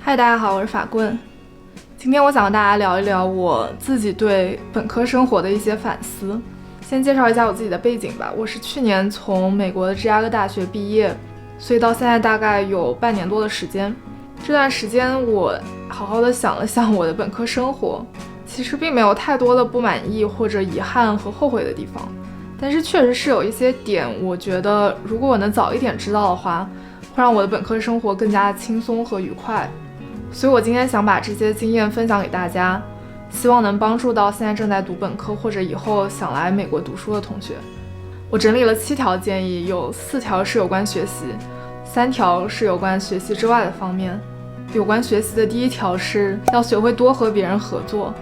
嗨，大家好，我是法棍。今天我想和大家聊一聊我自己对本科生活的一些反思。先介绍一下我自己的背景吧，我是去年从美国的芝加哥大学毕业，所以到现在大概有半年多的时间。这段时间我好好的想了想我的本科生活，其实并没有太多的不满意或者遗憾和后悔的地方，但是确实是有一些点，我觉得如果我能早一点知道的话，会让我的本科生活更加轻松和愉快。所以我今天想把这些经验分享给大家，希望能帮助到现在正在读本科或者以后想来美国读书的同学。我整理了7条建议，有4条是有关学习，3条是有关学习之外的方面。有关学习的第1条是要学会多和别人合作。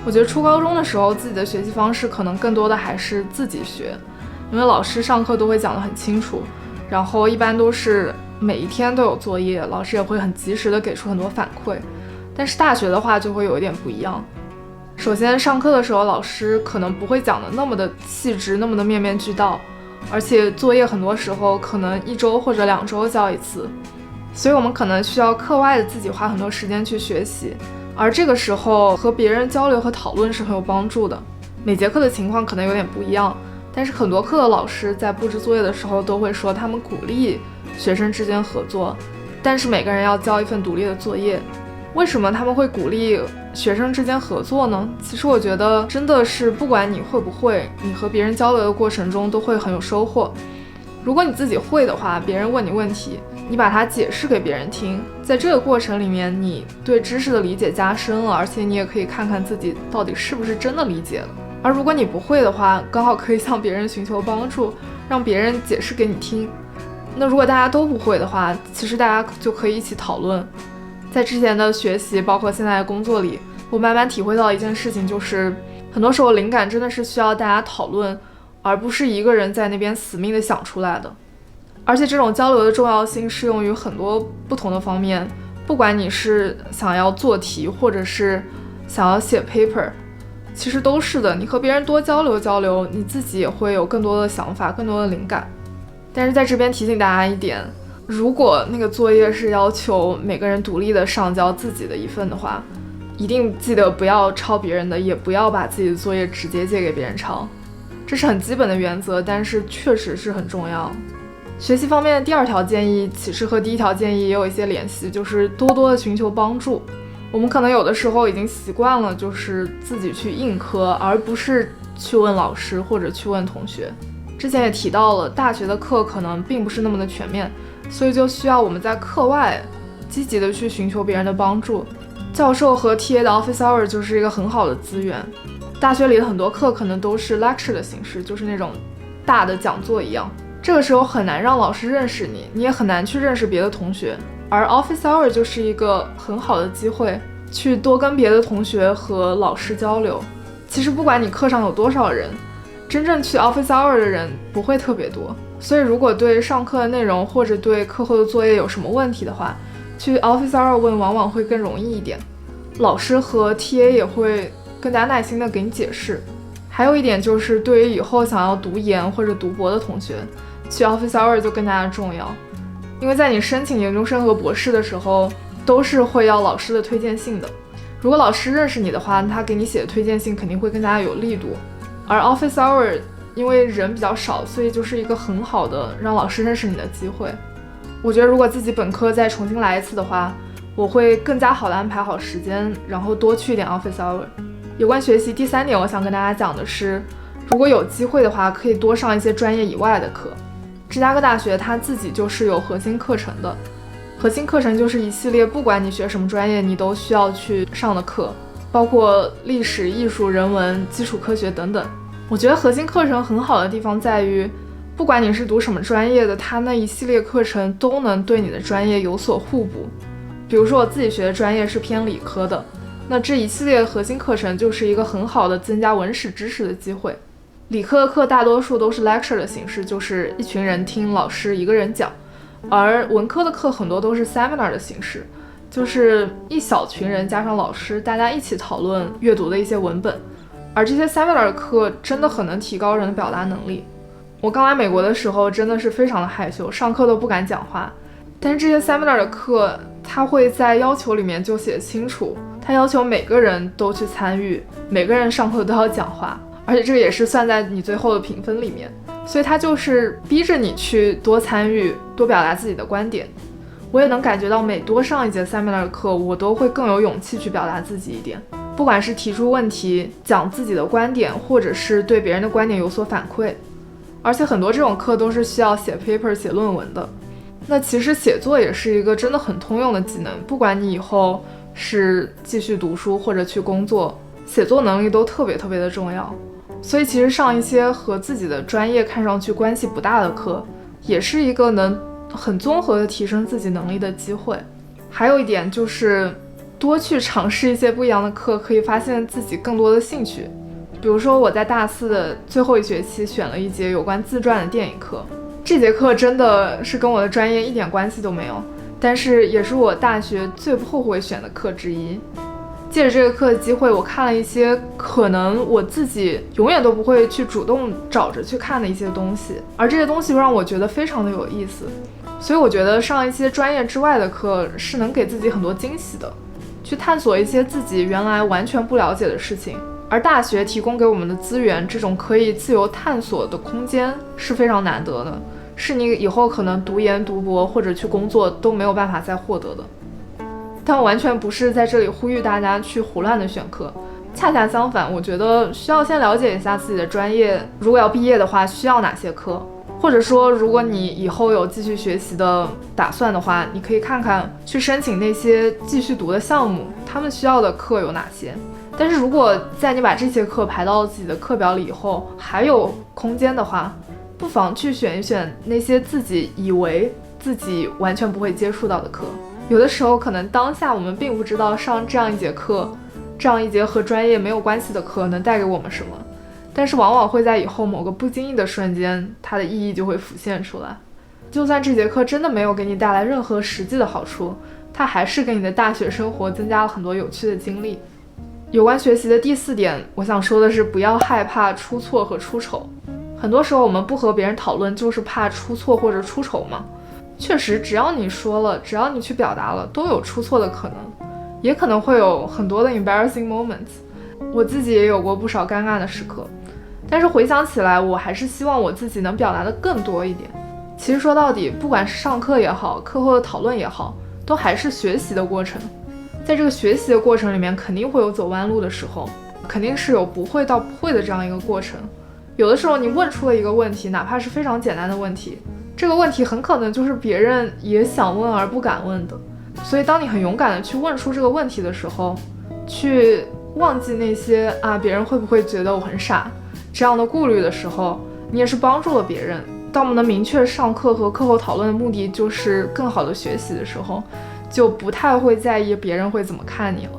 我觉得初高中的时候自己的学习方式可能更多的还是自己学，因为老师上课都会讲得很清楚，然后一般都是每一天都有作业，老师也会很及时的给出很多反馈。但是大学的话就会有一点不一样。首先上课的时候老师可能不会讲的那么的细致，那么的面面俱到，而且作业很多时候可能1周或者2周交一次，所以我们可能需要课外的自己花很多时间去学习，而这个时候和别人交流和讨论是很有帮助的。每节课的情况可能有点不一样，但是很多课的老师在布置作业的时候都会说他们鼓励学生之间合作，但是每个人要交一份独立的作业。为什么他们会鼓励学生之间合作呢？其实我觉得真的是不管你会不会，你和别人交流的过程中都会很有收获。如果你自己会的话，别人问你问题，你把它解释给别人听，在这个过程里面你对知识的理解加深了，而且你也可以看看自己到底是不是真的理解了。而如果你不会的话，刚好可以向别人寻求帮助，让别人解释给你听。那如果大家都不会的话，其实大家就可以一起讨论。在之前的学习包括现在的工作里，我慢慢体会到一件事情，就是很多时候灵感真的是需要大家讨论，而不是一个人在那边死命的想出来的。而且这种交流的重要性适用于很多不同的方面，不管你是想要做题或者是想要写 paper， 其实都是的。你和别人多交流交流，你自己也会有更多的想法，更多的灵感。但是在这边提醒大家一点，如果那个作业是要求每个人独立的上交自己的一份的话，一定记得不要抄别人的，也不要把自己的作业直接借给别人抄，这是很基本的原则，但是确实是很重要。学习方面的第2条建议其实和第1条建议也有一些联系，就是多多的寻求帮助。我们可能有的时候已经习惯了就是自己去应科，而不是去问老师或者去问同学。之前也提到了，大学的课可能并不是那么的全面，所以就需要我们在课外积极的去寻求别人的帮助。教授和 TA 的 office hour 就是一个很好的资源。大学里的很多课可能都是 lecture 的形式，就是那种大的讲座一样，这个时候很难让老师认识你，你也很难去认识别的同学。而 office hour 就是一个很好的机会，去多跟别的同学和老师交流。其实不管你课上有多少人，真正去 office hour 的人不会特别多，所以如果对上课的内容或者对课后的作业有什么问题的话，去 office hour 问往往会更容易一点，老师和 TA 也会更加耐心的给你解释。还有一点就是对于以后想要读研或者读博的同学，去 office hour 就更加的重要，因为在你申请研究生和博士的时候都是会要老师的推荐信的。如果老师认识你的话，他给你写的推荐信肯定会更加有力度。而 office hour 因为人比较少，所以就是一个很好的让老师认识你的机会。我觉得如果自己本科再重新来一次的话，我会更加好的安排好时间，然后多去一点 office hour。 有关学习第3点我想跟大家讲的是，如果有机会的话可以多上一些专业以外的课。芝加哥大学它自己就是有核心课程的，核心课程就是一系列不管你学什么专业你都需要去上的课，包括历史、艺术、人文、基础科学等等。我觉得核心课程很好的地方在于，不管你是读什么专业的，它那一系列课程都能对你的专业有所互补。比如说我自己学的专业是偏理科的，那这一系列核心课程就是一个很好的增加文史知识的机会。理科的课大多数都是 lecture 的形式，就是一群人听老师一个人讲，而文科的课很多都是 seminar 的形式，就是一小群人加上老师，大家一起讨论阅读的一些文本。而这些 seminar 的课真的很能提高人的表达能力。我刚来美国的时候真的是非常的害羞，上课都不敢讲话，但是这些 seminar 的课，它会在要求里面就写清楚，它要求每个人都去参与，每个人上课都要讲话，而且这个也是算在你最后的评分里面，所以它就是逼着你去多参与，多表达自己的观点。我也能感觉到每多上一节 seminar 的课，我都会更有勇气去表达自己一点，不管是提出问题，讲自己的观点，或者是对别人的观点有所反馈。而且很多这种课都是需要写 paper 写论文的。那其实写作也是一个真的很通用的技能，不管你以后是继续读书或者去工作，写作能力都特别的重要。所以其实上一些和自己的专业看上去关系不大的课，也是一个能很综合的提升自己能力的机会。还有一点就是多去尝试一些不一样的课，可以发现自己更多的兴趣。比如说我在大四的最后一学期选了一节有关自传的电影课，这节课真的是跟我的专业一点关系都没有，但是也是我大学最不后悔选的课之一。借着这个课的机会，我看了一些可能我自己永远都不会去主动找着去看的一些东西，而这些东西让我觉得非常的有意思。所以我觉得上一些专业之外的课是能给自己很多惊喜的，去探索一些自己原来完全不了解的事情。而大学提供给我们的资源，这种可以自由探索的空间是非常难得的，是你以后可能读研读博或者去工作都没有办法再获得的。但我完全不是在这里呼吁大家去胡乱的选课，恰恰相反，我觉得需要先了解一下自己的专业，如果要毕业的话需要哪些课，或者说如果你以后有继续学习的打算的话，你可以看看去申请那些继续读的项目，他们需要的课有哪些。但是如果在你把这些课排到自己的课表里以后还有空间的话，不妨去选一选那些自己以为自己完全不会接触到的课。有的时候可能当下我们并不知道上这样一节课，这样一节和专业没有关系的课能带给我们什么，但是往往会在以后某个不经意的瞬间，它的意义就会浮现出来。就算这节课真的没有给你带来任何实际的好处，它还是给你的大学生活增加了很多有趣的经历。有关学习的第4点，我想说的是不要害怕出错和出丑。很多时候我们不和别人讨论，就是怕出错或者出丑嘛。确实，只要你说了，只要你去表达了，都有出错的可能，也可能会有很多的 embarrassing moments。我自己也有过不少尴尬的时刻，但是回想起来，我还是希望我自己能表达的更多一点。其实说到底，不管是上课也好，课后的讨论也好，都还是学习的过程。在这个学习的过程里面，肯定会有走弯路的时候，肯定是有不会到不会的这样一个过程。有的时候你问出了一个问题，哪怕是非常简单的问题，这个问题很可能就是别人也想问而不敢问的。所以当你很勇敢的去问出这个问题的时候，去忘记那些别人会不会觉得我很傻这样的顾虑的时候，你也是帮助了别人。当我们能明确上课和课后讨论的目的就是更好的学习的时候，就不太会在意别人会怎么看你了。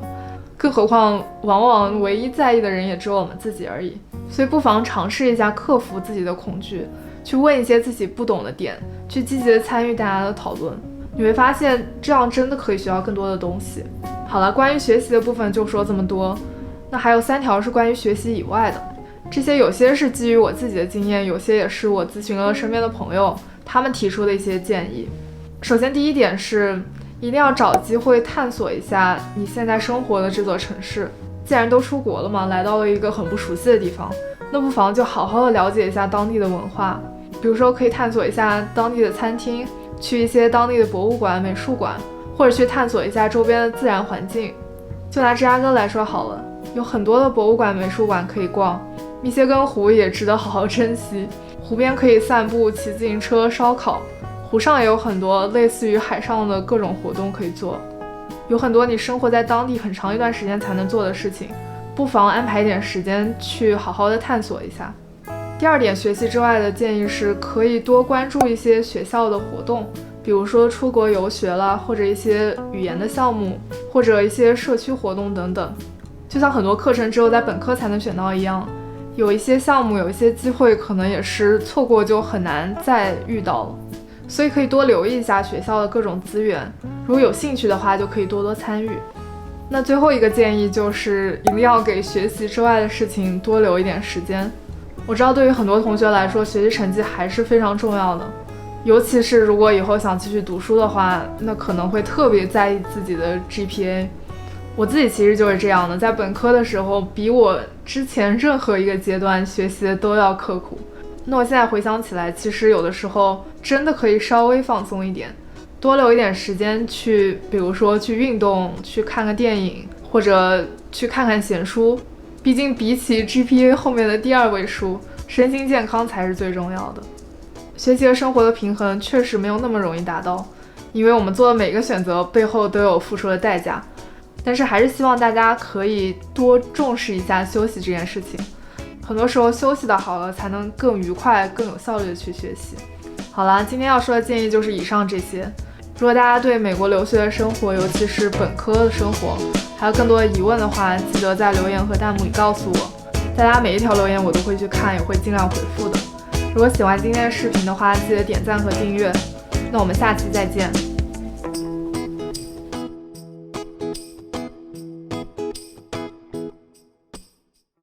更何况往往唯一在意的人也只有我们自己而已。所以不妨尝试一下克服自己的恐惧，去问一些自己不懂的点，去积极的参与大家的讨论。你会发现这样真的可以学到更多的东西。好了，关于学习的部分就说这么多，那还有3条是关于学习以外的。这些有些是基于我自己的经验，有些也是我咨询了身边的朋友，他们提出的一些建议。首先第一点是一定要找机会探索一下你现在生活的这座城市。既然都出国了嘛，来到了一个很不熟悉的地方，那不妨就好好的了解一下当地的文化。比如说可以探索一下当地的餐厅，去一些当地的博物馆、美术馆，或者去探索一下周边的自然环境。就拿芝加哥来说好了，有很多的博物馆、美术馆可以逛，密歇根湖也值得好好珍惜。湖边可以散步、骑自行车、烧烤，湖上也有很多类似于海上的各种活动可以做，有很多你生活在当地很长一段时间才能做的事情，不妨安排一点时间去好好的探索一下。第二点，学习之外的建议是可以多关注一些学校的活动，比如说出国游学啦，或者一些语言的项目，或者一些社区活动等等。就像很多课程只有在本科才能选到一样，有一些项目，有一些机会可能也是错过就很难再遇到了，所以可以多留意一下学校的各种资源，如果有兴趣的话就可以多多参与。那最后一个建议就是一定要给学习之外的事情多留一点时间。我知道对于很多同学来说，学习成绩还是非常重要的，尤其是如果以后想继续读书的话，那可能会特别在意自己的 GPA。我自己其实就是这样的，在本科的时候，比我之前任何一个阶段学习的都要刻苦。那我现在回想起来，其实有的时候真的可以稍微放松一点，多留一点时间去，比如说去运动，去看个电影，或者去看看闲书。毕竟比起 GPA 后面的第2位数，身心健康才是最重要的。学习和生活的平衡确实没有那么容易达到，因为我们做的每个选择背后都有付出的代价。但是还是希望大家可以多重视一下休息这件事情，很多时候休息的好了，才能更愉快、更有效率的去学习。好啦，今天要说的建议就是以上这些。如果大家对美国留学的生活，尤其是本科的生活，还有更多的疑问的话，记得在留言和弹幕里告诉我。大家每一条留言我都会去看，也会尽量回复的。如果喜欢今天的视频的话，记得点赞和订阅。那我们下期再见。